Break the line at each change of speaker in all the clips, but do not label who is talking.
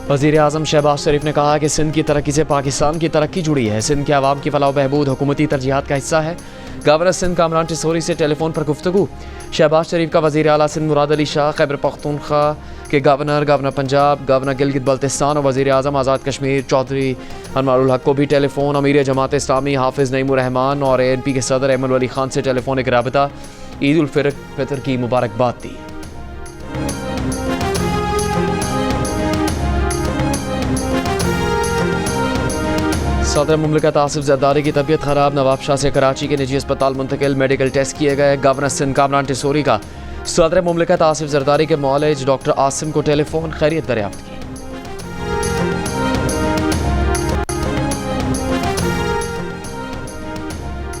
वज़ीर आज़म शहबाज शरीफ ने कहा कि सिंध की तरक्की से पाकिस्तान की तरक्की जुड़ी है। सिंध के आवाम की फलाह बहबूद हुकूमती तरजीहात का हिस्सा है। गवर्नर सिंध कामरान टिसोरी से टेलीफोन पर गुफ्तगू। शहबाज शरीफ का वज़ीर आला सिंध मुराद अली शाह, खैबर पख्तूनख्वा के गवर्नर पंजाब, गवर्नर गिलगित बल्तिस्तान और वज़ीर आज़म आज़ाद कश्मीर चौधरी अनवारुल हक को भी टेलीफोन। अमीर जमात इस्लामी हाफिज़ नईमुर रहमान और ANP के सदर अहमद वली खान से टेलीफोनिक राबता। ईद उल फितर की मुबारकबाद दी। सदर मुमलिकत आसिफ जरदारी की तबीयत खराब, नवाब शाह से कराची के निजी अस्पताल मुंतकिल, मेडिकल टेस्ट किए गए। गवर्नर सिंध कामरान टिसोरी का सदर मुमलिकत आसिफ जरदारी के मौलज डॉक्टर आसिम को टेलीफोन, खैरियत दरियाफ्त की।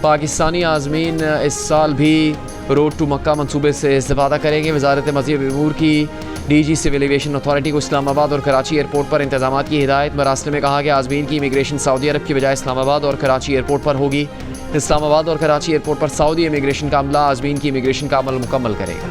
पाकिस्तानी आज़मीन इस साल भी रोड टू मक्का मनसूबे से इस्तेफादा करेंगे। वजारत मज़ीद अमूर की DG सिविल एविएशन अथॉरिटी को इस्लामाबाद और कराची एयरपोर्ट पर इंतजामात की हिदायत। मरासले में कहा कि आज़मीन की इमिग्रेशन सऊदी अरब की बजाय इस्लामाबाद और कराची एयरपोर्ट पर होगी। इस्लामाबाद और कराची एयरपोर्ट पर सऊदी इमिग्रेशन का अमला आज़मीन की इमिग्रेशन का अमल मुकम्मल करेगा।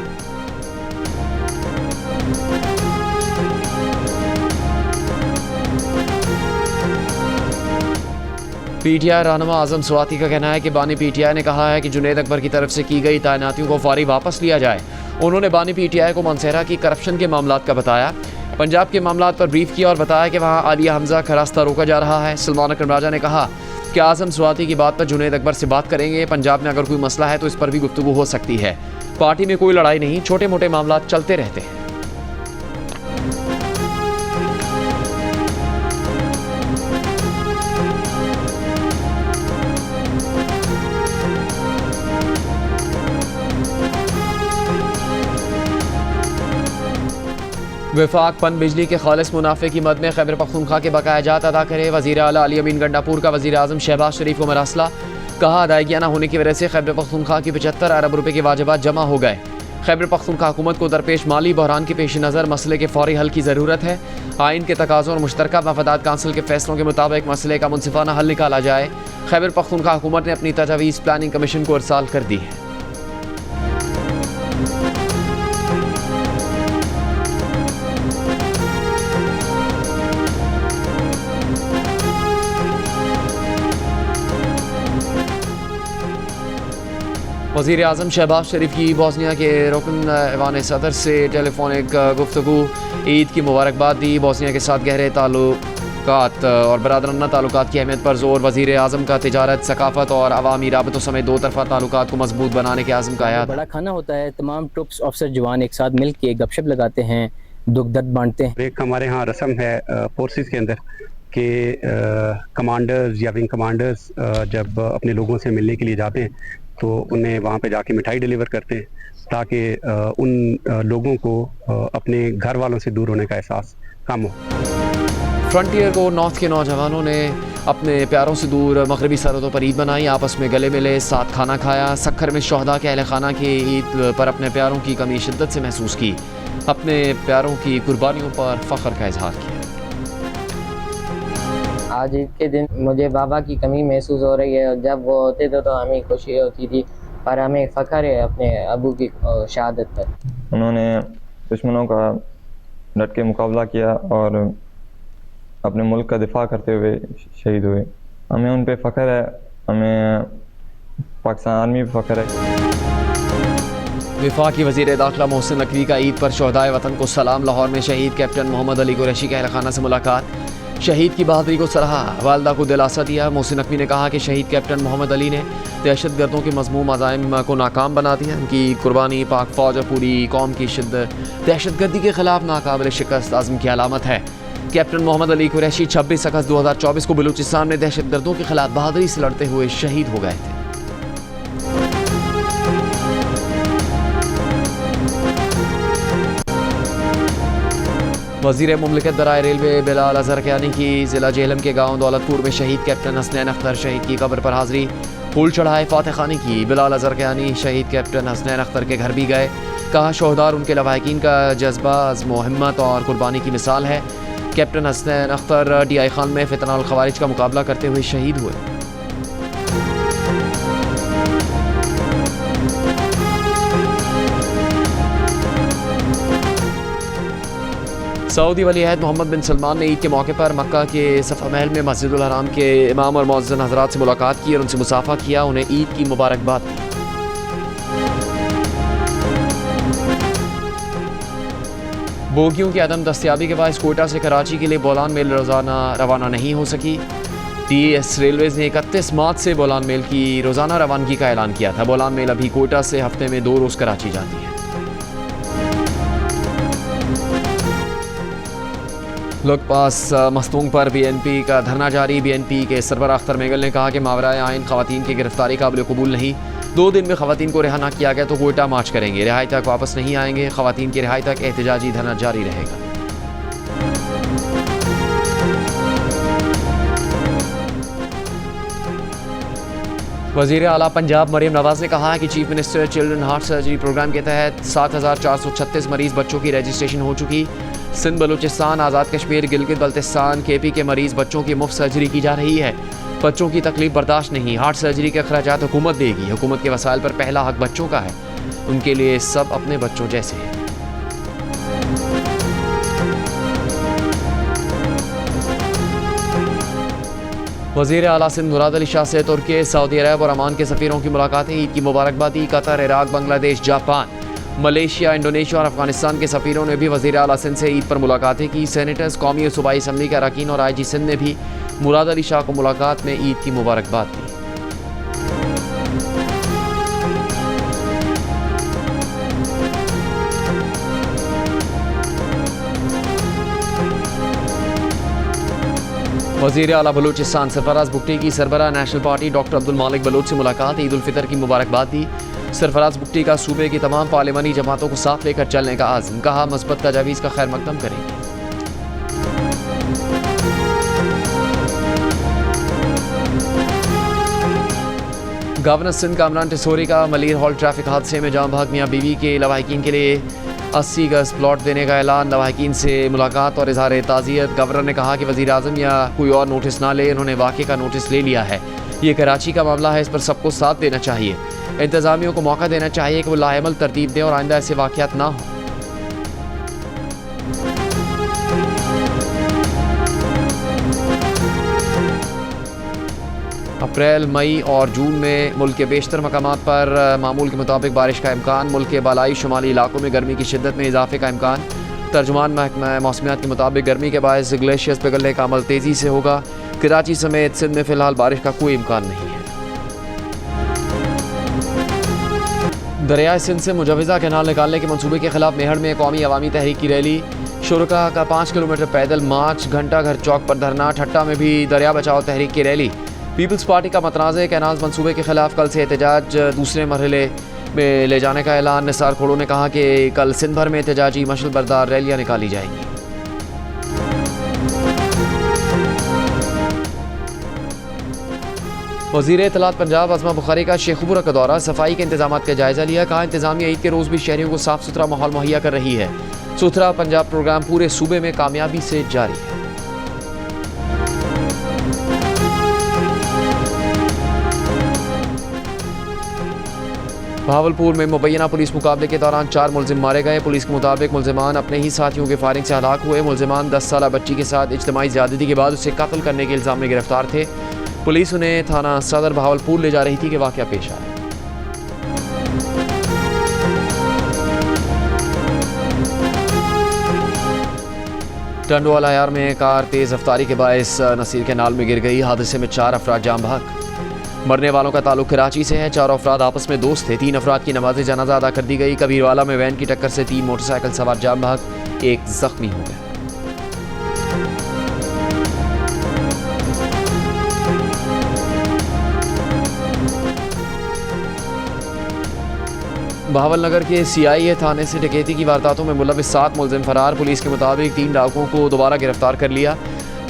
PTI रहनुमा आज़म स्वाति का कहना है कि बानी PTI ने कहा है कि जुनैद अकबर की तरफ से की गई तैनातियों को फौरी वापस लिया जाए। उन्होंने बानी PTI को मनसेरा की करप्शन के मामलात का बताया, पंजाब के मामलात पर ब्रीफ किया और बताया कि वहाँ आलिया हमजा का रास्ता रोका जा रहा है। सलमान अकरम राजा ने कहा कि आज़म स्वाति की बात पर जुनैद अकबर से बात करेंगे। पंजाब में अगर कोई मसला है तो इस पर भी गुफ्तगू हो सकती है। पार्टी में कोई लड़ाई नहीं, छोटे मोटे मामलात चलते रहते हैं। वफाक पन बिजली के खालिस मुनाफे की मद में खैबर पख्तूनख्वा के बकाया जात अदा करे। वज़ीर आला अली अमीन गंडापुर का वज़ीर आज़म शहबाज शरीफ को मरासला। कहा अदायगियाँ न होने की वजह से खैबर पख्तूनख्वा की 75 अरब रुपये के वाजिबात जमा हो गए। खैबर पख्तूनख्वा हुकूमत को दरपेश माली बहरान के पेश नज़र मसले के फौरी हल की ज़रूरत है। आइन के तकाज़ों और मुश्तरका मफादात काउंसिल के फैसलों के मुताबिक मसले का मुनसिफाना हल निकाला जाए। खैबर पख्तूनख्वा हुकूमत ने अपनी तजावीज़ प्लानिंग कमीशन को इरसाल कर दी है। वज़ीर आज़म शहबाज शरीफ की बोस्निया के रुकन ऐवान सदर से टेलीफोनिक गुफ्तगू, ईद की मुबारकबाद दी। बोस्निया के साथ गहरे ताल्लुकात और बरादराना ताल्लुकात की अहमियत पर जोर। वज़ीर आज़म का तिजारत, सकाफ़त और अवामी राबतों समेत दो तरफ़ा ताल्लुकात को मजबूत बनाने के आज़म का आया।
बड़ा खाना होता है, तमाम ट्रुप्स ऑफिसर जवान एक साथ मिल के गपशप लगाते हैं, दुख दर्द बांटते हैं।
एक हमारे यहाँ रस्म है फोर्सेस के अंदर कि कमांडर्स या विंग कमांडर्स जब अपने लोगों से मिलने के लिए जाते हैं तो उन्हें वहाँ पे जाके मिठाई डिलीवर करते हैं ताकि उन लोगों को अपने घर वालों से दूर होने का एहसास कम हो।
फ्रंटियर को नॉर्थ के नौजवानों ने अपने प्यारों से दूर मगरबी सरहदों पर ईद मनाई, आपस में गले मिले, साथ खाना खाया। सक्खर में शोहदा के अहले खाना की ईद पर अपने प्यारों की कमी शिद्दत से महसूस की, अपने प्यारों की कुर्बानियों पर फ़ख्र का इजहार किया।
आज ईद के दिन मुझे बाबा की कमी महसूस हो रही है। जब वो होते थे तो हमें खुशी होती थी, पर हमें फ़ख्र है अपने अबू की शहादत पर।
उन्होंने दुश्मनों का डट के मुकाबला किया और अपने मुल्क का दिफा करते हुए शहीद हुए। हमें उन पे फ़ख्र है, हमें पाकिस्तान आर्मी पे फ़ख्र है।
वफाकी वज़ीर दाखिला मोहसिन नकवी का ईद पर शोहदाए वतन को सलाम। लाहौर में शहीद कैप्टन मोहम्मद अली कुरैशी के अहल खाना से मुलाकात, शहीद की बहादुरी को सराहा, वालदा को दिलासा दिया। मोहसिन नकवी ने कहा कि शहीद कैप्टन मोहम्मद अली ने दहशत गर्दों के मज़मूम अज़ाइम को नाकाम बना दिया। उनकी कुर्बानी पाक फ़ौज और पूरी कौम की शिद्दत दहशत गर्दी के ख़िलाफ़ नाकाबिल शिकस्त आज़म की अलामत है। कैप्टन मोहम्मद अली कुरैशी 26 अगस्त 2024 को बलूचिस्तान में दहशत गर्दों के खिलाफ बहादुरी से लड़ते हुए शहीद हो गए थे। वज़ीर मुमलिकत दराए रेलवे बिलाल अज़हर यानी की ज़िला जेहलम के गांव दौलतपुर में शहीद कैप्टन हसनैन अख्तर शहीद की कब्र पर हाज़री, फूल चढ़ाए, फातह खानी की। बिलाल अज़हर यानी शहीद कैप्टन हसनैन अख्तर के घर भी गए। कहा शोहदार उनके लवाहिकीन का जज्बा, अज़्म व हिम्मत और कुर्बानी की मिसाल है। कैप्टन हसनैन अख्तर DI खान में फितनाल खवारिज का मुकाबला करते हुए शहीद हुए। सऊदी वली अहद मोहम्मद बिन सलमान ने ईद के मौके पर मक्का के सफ़ा महल में मस्जिदुल हराम के इमाम और मुअज्जिन हज़रात से मुलाकात की और उनसे मुसाफा किया, उन्हें ईद की मुबारकबाद दी। बोगियों की अदम दस्तियाबी के बाद कोयटा से कराची के लिए बोलान मेल रोज़ाना रवाना नहीं हो सकी। TS रेलवेज़ ने 31 मार्च से बोलान मेल की रोज़ाना रवानगी का ऐलान किया था। बोलान मेल अभी कोयटा से हफ्ते में 2 रोज़ कराची जाती है। लोग पास मस्तूंग पर BNP का धरना जारी। BNP के सरबराह अख्तर मेगल ने कहा कि मावराए आइन ख़वातीन की गिरफ्तारी काबिल कबूल नहीं। 2 दिन में ख़वातीन को रिहा न किया गया तो कोयटा मार्च करेंगे। रिहाई तक वापस नहीं आएंगे। ख़वातीन की रिहाई तक एहतजाजी धरना जारी रहेगा। वज़ीर आला पंजाब मरीम नवाज़ ने कहा है कि chief minister children heart surgery program के तहत 7,436 मरीज़ बच्चों की रजिस्ट्रेशन हो चुकी। सिंध, बलूचिस्तान, आज़ाद कश्मीर, गिलगित बल्तिस्तान, KP के मरीज़ बच्चों की मुफ्त सर्जरी की जा रही है। बच्चों की तकलीफ बर्दाश्त नहीं। हार्ट सर्जरी के अखराजात हुकूमत देगी। हुकूमत के वसाइल पर पहला हक बच्चों का है। उनके लिए सब अपने बच्चों जैसे हैं। वज़ीर आला सिंध मुराद अली शाह से तुर्की, सऊदी अरब और अमान के सफ़ीरों की मुलाकातें। ईद की मुबारकबाद दी। Qatar, Iraq, Bangladesh, Japan, Malaysia, Indonesia और अफगानिस्तान के सफ़ीरों ने भी वज़ीर आला सिंध से ईद पर मुलाकातें की। सेनेटर्स, कौमी और सूबाई असम्बली के अरकान और IG सिंध ने भी मुराद अली शाह को मुलाकात में ईद की मुबारकबाद दी। वज़ीर आला बलूचिस्तान सरफराज बुगटी की सरबराह नेशनल पार्टी डॉक्टर अब्दुल मालिक बलोच से मुलाकात। ईद उल फितर की मुबारकबाद दी। सरफराज बुगटी का सूबे की तमाम पार्लिमानी जमातों को साथ लेकर चलने का आज़म। कहा मस्बत तजावीज़ का खैर मकदम करेंगे। गवर्नर सिंध कामरान टिसोरी का मलीर हॉल ट्रैफिक हादसे में जाम भाग मियाँ बीवी के लवाहिकीन के लिए 80 गज प्लॉट देने का ऐलान। लवाहिकीन से मुलाकात और इजहार ताज़ियत। गवर्नर ने कहा कि वज़ीर आज़म या कोई और नोटिस ना ले, इन्होंने वाक़े का नोटिस ले लिया है। ये कराची का मामला है, इस पर सबको साथ देना चाहिए। इंतज़ामियों को मौका देना चाहिए कि वो लाएमल तरतीब दें और आइंदा ऐसे वाक़यात ना हों। अप्रैल, मई और जून में मुल्क के बेशतर मकामात पर मामूल के मुताबिक बारिश का इम्कान। मुल्क के बालाई शुमाली इलाकों में गर्मी की शिद्दत में इजाफे का इम्कान। तर्जुमान महकमा मौसमियात के मुताबिक गर्मी के बायस ग्लेशियर्स पिघलने का अमल तेज़ी से होगा। कराची समेत सिंध में फ़िलहाल बारिश का कोई इम्कान नहीं है। दरियाए सिंध से मुजवज़ा कैनाल निकालने के मनसूबे के खिलाफ मेहड़ में कौमी अवामी तहरीक की रैली। शुरका का 5 किलोमीटर पैदल मार्च। घंटा घर चौक पर धरना। ठट्टा में भी दरिया बचाओ तहरीक की रैली। पीपल्स पार्टी का मतनाज़े कैनाल मनसूबे के खिलाफ कल से एहतजाज दूसरे मरहले में ले जाने का ऐलान। निसार खोड़ो ने कहा कि कल सिंध भर में एहतजाजी मशल बरदार रैलियाँ निकाली जाएंगी। वज़ीर इत्तलात पंजाब अज़मा बुखारी का शेखपुरा का दौरा। सफाई के इंतजाम का जायज़ा लिया। कहा इंतजामिया ईद के रोज़ भी शहरियों को साफ़ सुथरा माहौल मुहैया कर रही है। सुथरा पंजाब प्रोग्राम पूरे सूबे में कामयाबी से जारी है। भावलपुर में मुबैना पुलिस मुकाबले के दौरान 4 मुलजिम मारे गए। पुलिस के मुताबिक मुलजिमान अपने ही साथियों के फायरिंग से हलाक हुए। मुलजिमान 10 साला बच्ची के साथ इज्तिमाई ज़्यादती के बाद उसे कत्ल करने के इल्ज़ाम में गिरफ्तार थे। पुलिस उन्हें थाना सदर भावलपुर ले जा रही थी कि वाक़या पेश आया। टंडवाला यार में कार तेज़ रफ्तारी के बायस नसीर के नाल में गिर गई। हादसे में 4 अफराद जाम भाग। मरने वालों का ताल्लुक कराची से है। 4 अफराद आपस में दोस्त थे। 3 अफराद की नमाज जनाजा अदा कर दी गई। कबीरवाला में वैन की टक्कर से 3 मोटरसाइकिल सवार जाम भाग। 1 जख्मी हो गया। बहावलनगर के CIA थाने से डकैती की वारदातों में मुलविस 7 मुलजिम फरार। पुलिस के मुताबिक 3 डाकुओं को दोबारा गिरफ्तार कर लिया।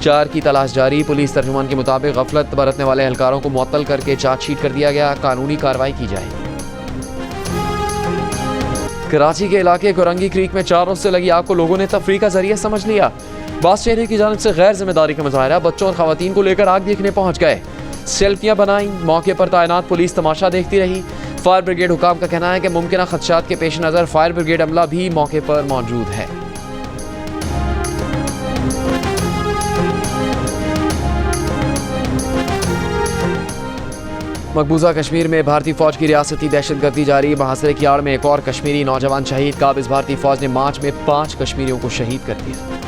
4 की तलाश जारी। पुलिस तर्जुमान के मुताबिक गफलत बरतने वाले एहलकारों को मुअत्तल करके चार्जशीट कर दिया गया। कानूनी कार्रवाई की जाएगी। कराची के इलाके कुरंगी क्रीक में 4 रोज से लगी आग को लोगों ने तफरीह का जरिया समझ लिया। बास शहरी की जानिब से गैर जिम्मेदारी का मुजाहरा। बच्चों और खवातीन को लेकर आग देखने पहुंच गए। सेल्फियां बनाई। मौके पर तैनात पुलिस तमाशा देखती रही। फायर ब्रिगेड हुकाम का कहना है कि मुमकिन खदशात के पेश नज़र फायर ब्रिगेड अमला भी मौके पर मौजूद है। मकबूजा कश्मीर में भारतीय फौज की रियासती दहशतगर्दी जारी। महासरे की आड़ में एक और कश्मीरी नौजवान शहीद। काबिज भारतीय फौज ने मार्च में 5 कश्मीरियों को शहीद कर दिया।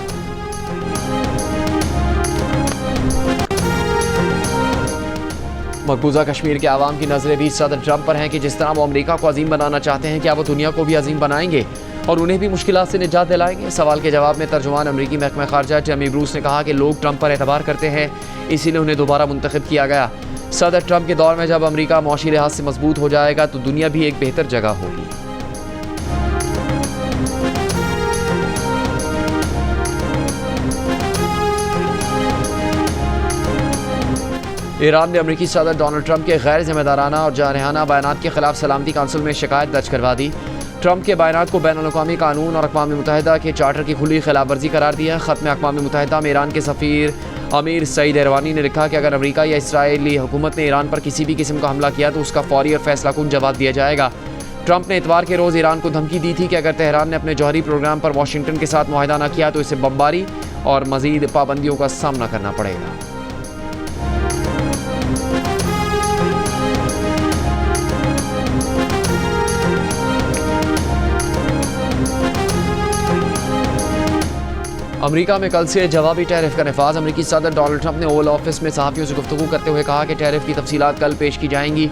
मकबूजा कश्मीर के आवाम की नजरें भी सदर ट्रंप पर हैं कि जिस तरह वो अमेरिका को अजीम बनाना चाहते हैं, क्या वो दुनिया को भी अजीम बनाएंगे और उन्हें भी मुश्किलात से निजात दिलाएंगे। सवाल के जवाब में तर्जुमान अमरीकी महकमा खारजा टेमी ब्रूस ने कहा कि लोग ट्रंप पर एतबार करते हैं, इसीलिए उन्हें दोबारा मुंतखब किया गया। सदर ट्रंप के दौर में जब अमेरिका मौशी लिहाज से मजबूत हो जाएगा तो दुनिया भी एक बेहतर जगह होगी। ईरान ने अमरीकी सदर डोनाल्ड ट्रंप के गैर जिम्मेदाराना और जारहाना बयानात के खिलाफ सलामती काउंसिल में शिकायत दर्ज करवा दी। ट्रंप के बयानात को बैनुल-अक़वामी कानून और अक़वाम मुत्तहिदा के चार्टर की खुली खिलाफ वर्जी करार दिया। ख़त में अक़वाम मुत्तहिदा में ईरान के सफ़ीर अमीर सईद एरवानी ने लिखा कि अगर अमेरिका या इसराइली हुकूमत ने ईरान पर किसी भी किस्म का हमला किया तो उसका फौरी और फैसलाकुन जवाब दिया जाएगा। ट्रंप ने इतवार के रोज़ ईरान को धमकी दी थी कि अगर तेहरान ने अपने जौहरी प्रोग्राम पर वाशिंगटन के साथ मुआहदा न किया तो इसे बमबारी और मज़ीद पाबंदियों का सामना करना पड़ेगा। अमेरिका में कल से जवाबी टैरिफ का नफाज। अमेरिकी सदर डोनाल्ड ट्रंप ने ओवल ऑफिस में सहाफ़ियों से गुफ्तगू करते हुए कहा कि टैरिफ की तफसीलात कल पेश की जाएंगी।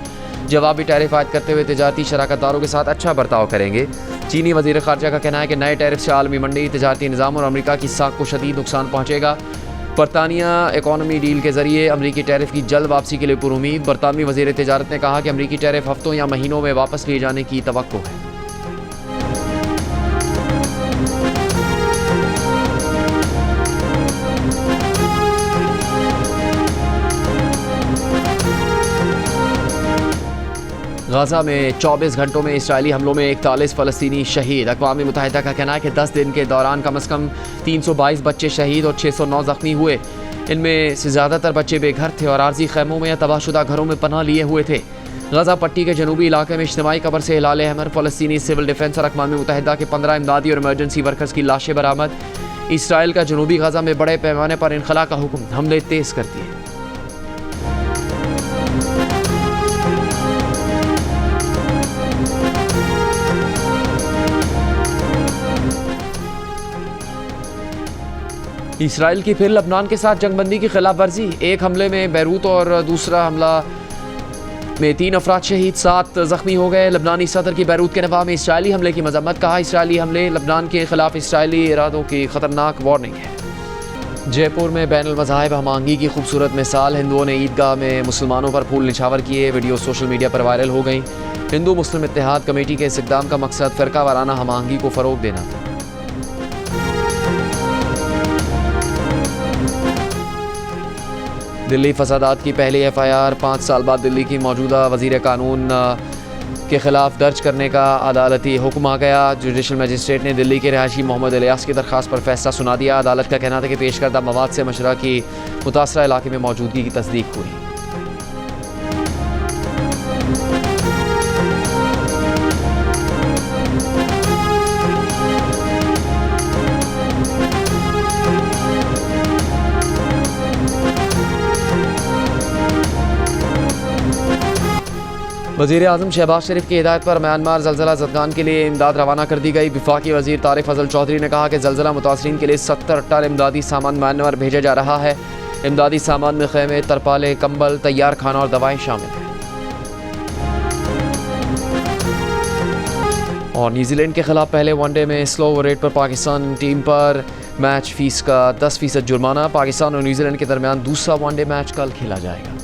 जवाबी टैरिफ आयद करते हुए तिजारती शराकतदारों के साथ अच्छा बर्ताव करेंगे। चीनी वज़ीर ख़ारजा का कहना है कि नए टैरिफ से आलमी मंडी, तिजारती निज़ाम और अमेरिका की साख को शदीद नुकसान पहुँचेगा। बरतानिया इकॉनमी डील के जरिए अमरीकी टैरिफ की जल्द वापसी के लिए पुरुमीद। बरतानवी वज़ीर तिजारत ने कहा कि अमरीकी टैरिफ हफ्तों या महीनों में वापस लिए जाने की तवक्को है। गाज़ा में 24 घंटों में इसराइली हमलों में 41 फ़लस्तीनी शहीद। अक़वाम मुत्तहिदा का कहना है कि 10 दिन के दौरान कम से कम 322 बच्चे शहीद और 609 ज़ख्मी हुए। इनमें से ज़्यादातर बच्चे बेघर थे और आर्जी खैमों में या तबाहशुदा घरों में पनाह लिए हुए थे। गाज़ा पट्टी के जनूबी इलाके में इज्तिमाई कब्र से हिलाल अहमर, फ़लस्तीनी सिविल डिफेंस और अक़वाम मुत्तहिदा के 15 इमदादी और इमरजेंसी वर्कर्स की लाशें बरामद। इसराइल का जनूबी गाज़ा में बड़े पैमाने पर इनखला का हुक्म, हमले तेज़ कर दिए। इसराइल की फिर लबनान के साथ जंगबंदी की खिलाफ वर्जी। एक हमले में बैरूत और दूसरा हमला में 3 अफराद शहीद, 7 जख्मी हो गए। लबनानी सदर की बैरूत के नवा में इसराइली हमले की मजम्मत। कहा इसराइली हमले लबनान के खिलाफ इसराइली इरादों की खतरनाक वार्निंग है। जयपुर में बैनुल मज़ाहिब हमआहंगी की खूबसूरत मिसाल। हिंदुओं ने ईदगाह में मुसलमानों पर फूल निछावर किए। वीडियो सोशल मीडिया पर वायरल हो गई। हिंदू मुस्लिम इत्तेहाद कमेटी के इस इक़दाम का मकसद फ़िरका वाराना हमआहंगी को फ़रोग़ देना था। दिल्ली फसादात की पहली FIR 5 साल बाद दिल्ली की मौजूदा वज़ीर कानून के खिलाफ दर्ज करने का अदालती हुक्म आ गया। जुडिशल मजिस्ट्रेट ने दिल्ली के रहायशी मोहम्मद इलियास की दरख्वास्त पर फैसला सुना दिया। अदालत का कहना था कि पेश करदा मवाद से मशरा की मुतासरा इलाके में मौजूदगी की तस्दीक हुई। वज़ीर आज़म शहबाज शरीफ की हिदायत पर म्यांमार ज़लज़ला ज़दगान के लिए इमदाद रवाना कर दी गई। वफाकी वज़ीर तारिक फजल चौधरी ने कहा कि ज़लज़ला मुतासरीन के लिए 70 टन इमदादी सामान म्यांमार भेजा जा रहा है। इमदादी सामान में ख़ैमे, तरपाले, कंबल, तैयार खाना और दवाएँ शामिल हैं। और न्यूजीलैंड के खिलाफ पहले वनडे में स्लो ओवर रेट पर पाकिस्तान टीम पर मैच फीस का 10% जुर्माना। पाकिस्तान और न्यूजीलैंड के दरमियान दूसरा वनडे मैच कल खेला जाएगा।